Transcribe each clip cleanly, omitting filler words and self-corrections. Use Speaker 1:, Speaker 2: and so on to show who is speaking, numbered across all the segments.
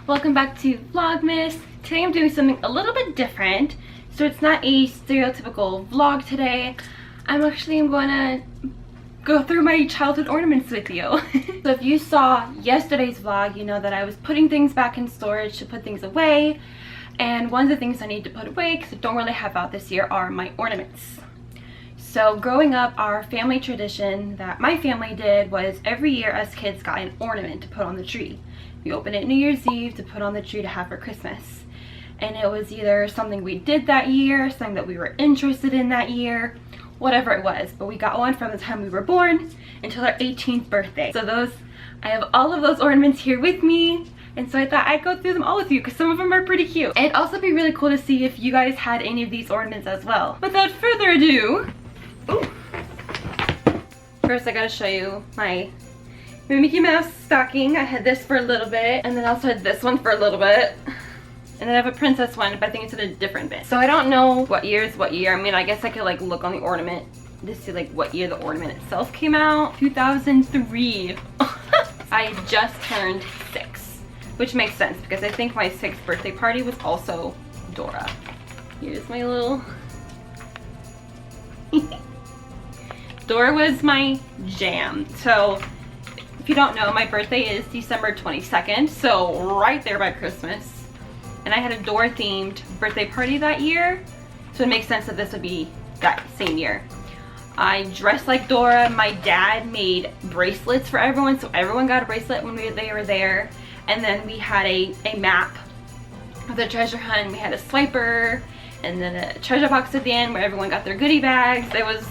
Speaker 1: Welcome back to Vlogmas. Today I'm doing something a little bit different. So it's not a stereotypical vlog today. I'm going to go through my childhood ornaments with you. So if you saw yesterday's vlog, you know that I was putting things back in storage to put things away. And one of the things I need to put away, because I don't really have out this year, are my ornaments. So growing up, our family tradition that my family did was every year us kids got an ornament to put on the tree. We opened it New Year's Eve to put on the tree to have for Christmas. And it was either something we did that year, something that we were interested in that year, whatever it was. But we got one from the time we were born until our 18th birthday. So I have all of those ornaments here with me. And so I thought I'd go through them all with you because some of them are pretty cute. It'd also be really cool to see if you guys had any of these ornaments as well. Without further ado, first I gotta show you my Mickey Mouse stocking. I had this for a little bit, and then I also had this one for a little bit. And then I have a princess one, but I think it's in a different bin. So I don't know what year is what year. I mean, I guess I could like look on the ornament to see like what year the ornament itself came out. 2003. I just turned 6, which makes sense because I think my 6th birthday party was also Dora. Here's my little... Dora was my jam. So if you don't know, my birthday is December 22nd, so right there by Christmas. And I had a Dora themed birthday party that year, so it makes sense that this would be that same year. I dressed like Dora. My dad made bracelets for everyone, so everyone got a bracelet when they were there. And then we had a map of the treasure hunt. We had a swiper and then a treasure box at the end where everyone got their goodie bags. It was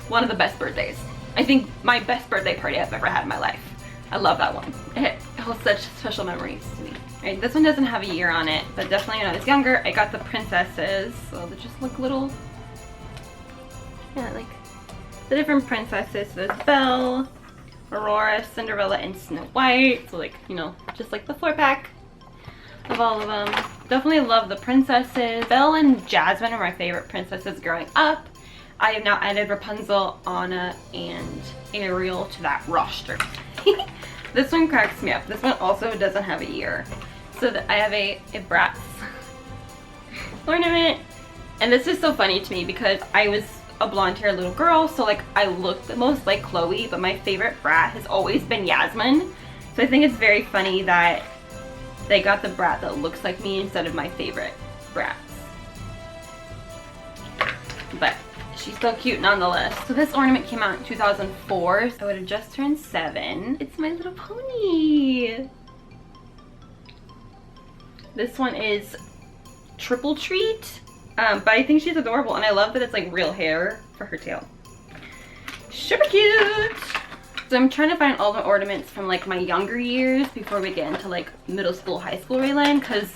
Speaker 1: one of the best birthdays. I think my best birthday party I've ever had in my life. I love that one. It holds such special memories to me. Alright, this one doesn't have a year on it, but definitely when I was younger, I got the princesses. So they just look little, yeah, like the different princesses. So there's Belle, Aurora, Cinderella, and Snow White. So like, you know, just like the 4-pack of all of them. Definitely love the princesses. Belle and Jasmine are my favorite princesses growing up. I have now added Rapunzel, Anna, and Ariel to that roster. This one cracks me up. This one also doesn't have a year. So I have a Bratz ornament. And this is so funny to me because I was a blonde hair little girl, so like I look the most like Chloe, but my favorite brat has always been Yasmin. So I think it's very funny that they got the brat that looks like me instead of my favorite brats. But she's so cute nonetheless. So this ornament came out in 2004. So I would have just turned 7. It's My Little Pony. This one is Triple Treat. But I think she's adorable, and I love that it's like real hair for her tail. Super cute! So I'm trying to find all the ornaments from like my younger years before we get into like middle school, high school Raylan, because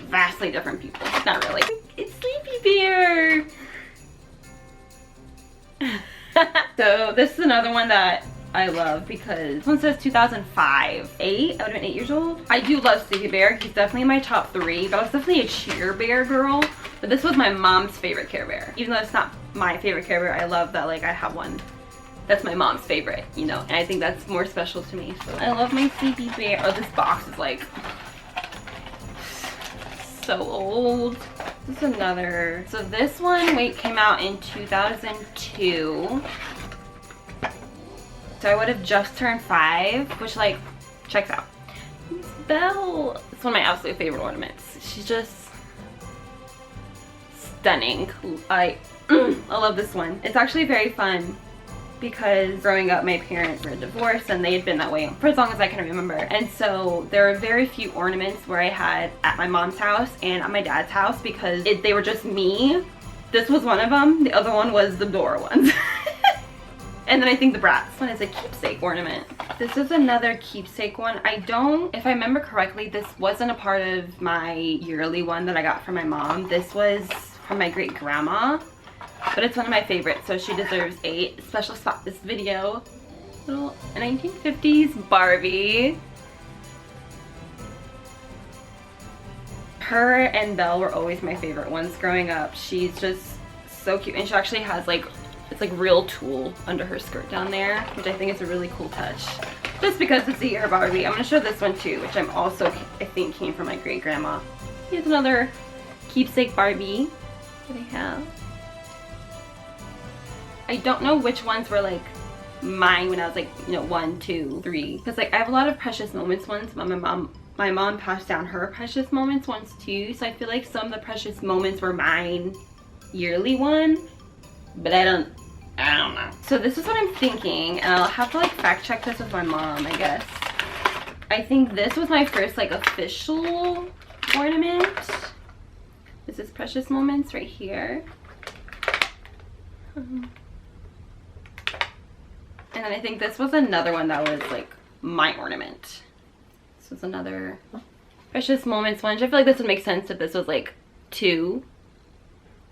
Speaker 1: vastly different people. Not really. It's Sleepy Bear! So this is another one that I love because this one says 2005. 8? I would have been 8 years old. I do love Sleepy Bear. He's definitely in my top 3, but I was definitely a Cheer Bear girl. But this was my mom's favorite Care Bear. Even though it's not my favorite Care Bear, I love that like I have one that's my mom's favorite, you know, and I think that's more special to me. So I love my Sleepy Bear. Oh, this box is like so old. This is another. So this one, came out in 2002. So I would have just turned 5, which like checks out. It's Belle. It's one of my absolute favorite ornaments. She's just stunning. I love this one. It's actually very fun because growing up my parents were divorced and they had been that way for as long as I can remember. And so there are very few ornaments where I had at my mom's house and at my dad's house because they were just me. This was one of them. The other one was the Dora ones. And then I think the Bratz one is a keepsake ornament. This is another keepsake one. If I remember correctly, this wasn't a part of my yearly one that I got from my mom. This was from my great grandma, but it's one of my favorites, so she deserves a special spot this video. Little 1950s Barbie. Her and Belle were always my favorite ones growing up. She's just so cute, and she actually has like, it's like real tulle under her skirt down there, which I think is a really cool touch. Just because it's the year of Barbie, I'm gonna show this one too, which I'm also, I think, came from my great grandma. Here's another keepsake Barbie that I have. I don't know which ones were like mine when I was like, you know, 1, 2, 3. Because like I have a lot of precious moments ones. My mom passed down her precious moments ones too. So I feel like some of the precious moments were mine yearly one. But I don't know. So this is what I'm thinking, and I'll have to like fact check this with my mom, I guess. I think this was my first like official ornament. This is precious moments right here. And then I think this was another one that was like my ornament. This was another precious moments one. I feel like this would make sense if this was like 2,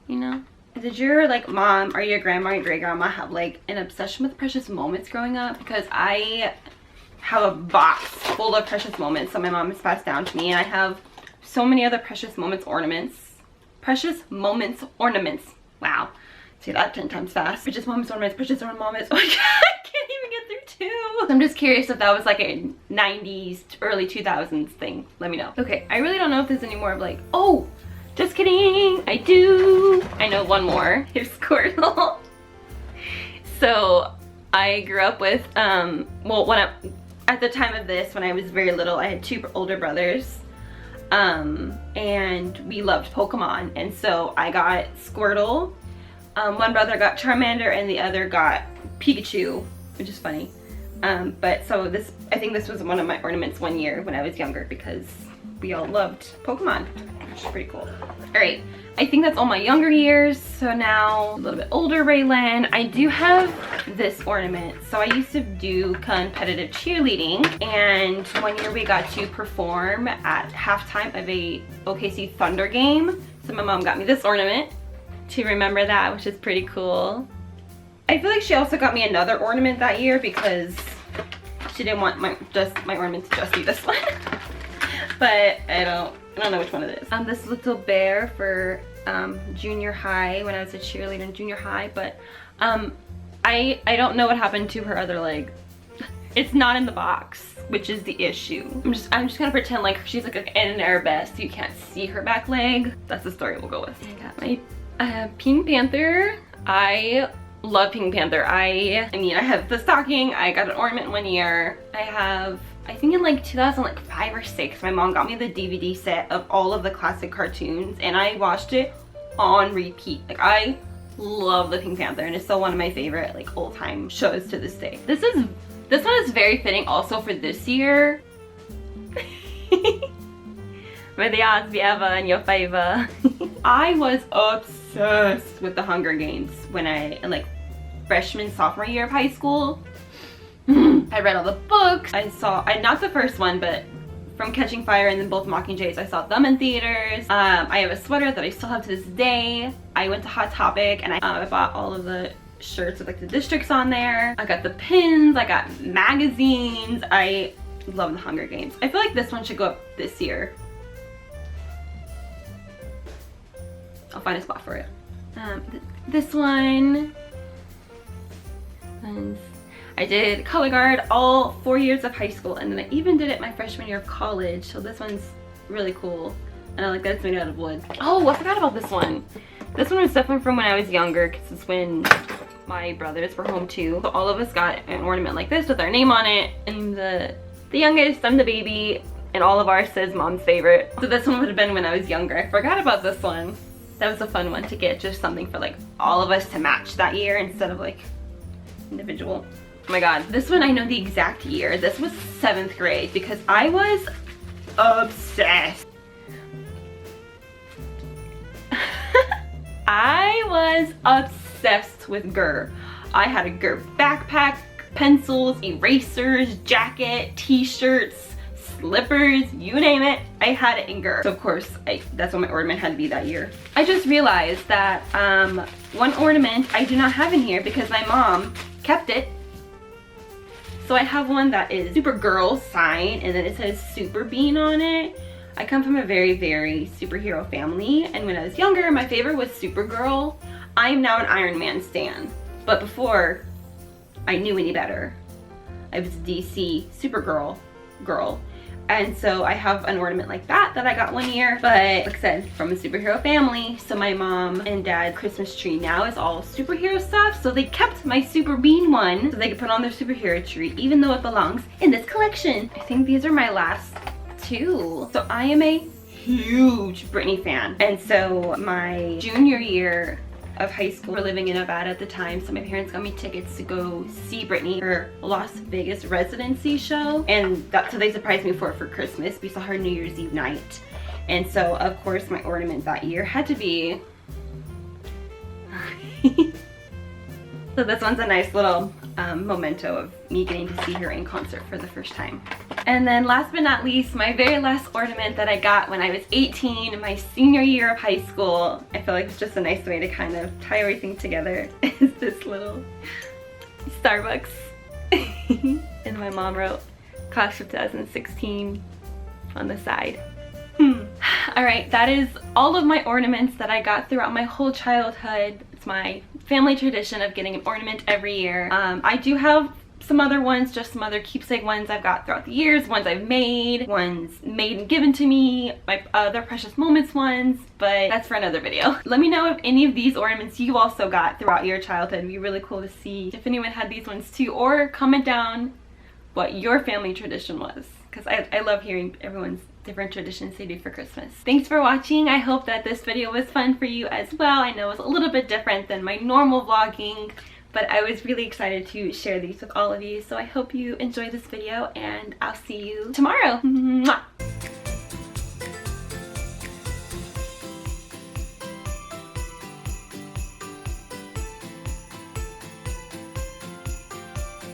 Speaker 1: you know? Did your like mom or your grandma or your great grandma have like an obsession with precious moments growing up? Because I have a box full of precious moments that my mom has passed down to me, and I have so many other precious moments ornaments. Precious moments ornaments. Wow. Say that 10 times fast. Precious moments ornaments, precious moments. Oh, I can't even get through 2. I'm just curious if that was like a 90s, early 2000s thing. Let me know. Okay, I really don't know if there's any more of like, oh, just kidding, I do. I know one more. Here's Squirtle. So I grew up with, well, at the time of this, when I was very little, I had 2 older brothers. And we loved Pokemon. And so I got Squirtle. One brother got Charmander and the other got Pikachu, which is funny. But so this, I think this was one of my ornaments one year when I was younger because we all loved Pokemon, which is pretty cool. All right, I think that's all my younger years. So now a little bit older Raylan, I do have this ornament. So I used to do competitive cheerleading, and one year we got to perform at halftime of a OKC Thunder game. So my mom got me this ornament to remember that, which is pretty cool. I feel like she also got me another ornament that year because she didn't want my ornament to just be this one. But I don't know which one it is. This little bear for junior high, when I was a cheerleader in junior high, but I don't know what happened to her other leg. It's not in the box, which is the issue. I'm just gonna pretend like she's like in an airbus, so you can't see her back leg. That's the story we'll go with. I got my Pink Panther. I love Pink Panther. I mean, I have the stocking. I got an ornament one year. I think in like 2005 or 6, my mom got me the DVD set of all of the classic cartoons, and I watched it on repeat. Like, I love the Pink Panther, and it's still one of my favorite like old time shows to this day. This one is very fitting also for this year. May the odds be ever in your favor. I was obsessed with the Hunger Games when in like freshman, sophomore year of high school. I read all the books. Not the first one, but From Catching Fire and then both Mockingjays, I saw them in theaters. I have a sweater that I still have to this day. I went to Hot Topic and I bought all of the shirts with like the districts on there. I got the pins, I got magazines. I love the Hunger Games. I feel like this one should go up this year. I'll find a spot for it. This one. I did color guard all 4 years of high school, and then I even did it my freshman year of college. So this one's really cool, and I like that it's made out of wood. Oh, I forgot about this one. This one was definitely from when I was younger, because it's when my brothers were home too. So all of us got an ornament like this with our name on it. I'm the youngest, I'm the baby, and all of ours says mom's favorite. So this one would have been when I was younger. I forgot about this one. That was a fun one to get, just something for like all of us to match that year instead of like individual. Oh my god, this one I know the exact year. This was 7th grade because I was obsessed. I was obsessed with Gur. I had a Gur backpack, pencils, erasers, jacket, t-shirts, slippers, you name it, I had it in Gur. So of course, that's what my ornament had to be that year. I just realized that one ornament I do not have in here because my mom kept it. So I have one that is Supergirl sign, and then it says Super Bean on it. I come from a very, very superhero family, and when I was younger, my favorite was Supergirl. I am now an Iron Man stan, but before I knew any better, I was DC Supergirl girl. And so I have an ornament like that I got one year, but like I said, from a superhero family. So my mom and dad's Christmas tree now is all superhero stuff. So they kept my super bean one so they could put on their superhero tree, even though it belongs in this collection. I think these are my last two. So I am a huge Britney fan. And so my junior year of high school, we were living in Nevada at the time, so my parents got me tickets to go see Britney, her Las Vegas residency show, and so they surprised me for Christmas. We saw her New Year's Eve night, and so of course my ornament that year had to be so this one's a nice little memento of me getting to see her in concert for the first time. And then last but not least, my very last ornament that I got when I was 18, my senior year of high school. I feel like it's just a nice way to kind of tie everything together, is this little Starbucks. And my mom wrote class of 2016 on the side. Alright, that is all of my ornaments that I got throughout my whole childhood. It's my family tradition of getting an ornament every year. I do have some other ones, just some other keepsake ones I've got throughout the years, ones I've made, ones made and given to me, my other precious moments ones, but that's for another video. Let me know if any of these ornaments you also got throughout your childhood. It'd be really cool to see if anyone had these ones too, or comment down what your family tradition was, because I love hearing everyone's different traditions they do for Christmas. Thanks for watching. I hope that this video was fun for you as well. I know it was a little bit different than my normal vlogging, but I was really excited to share these with all of you. So I hope you enjoyed this video, and I'll see you tomorrow. Mwah!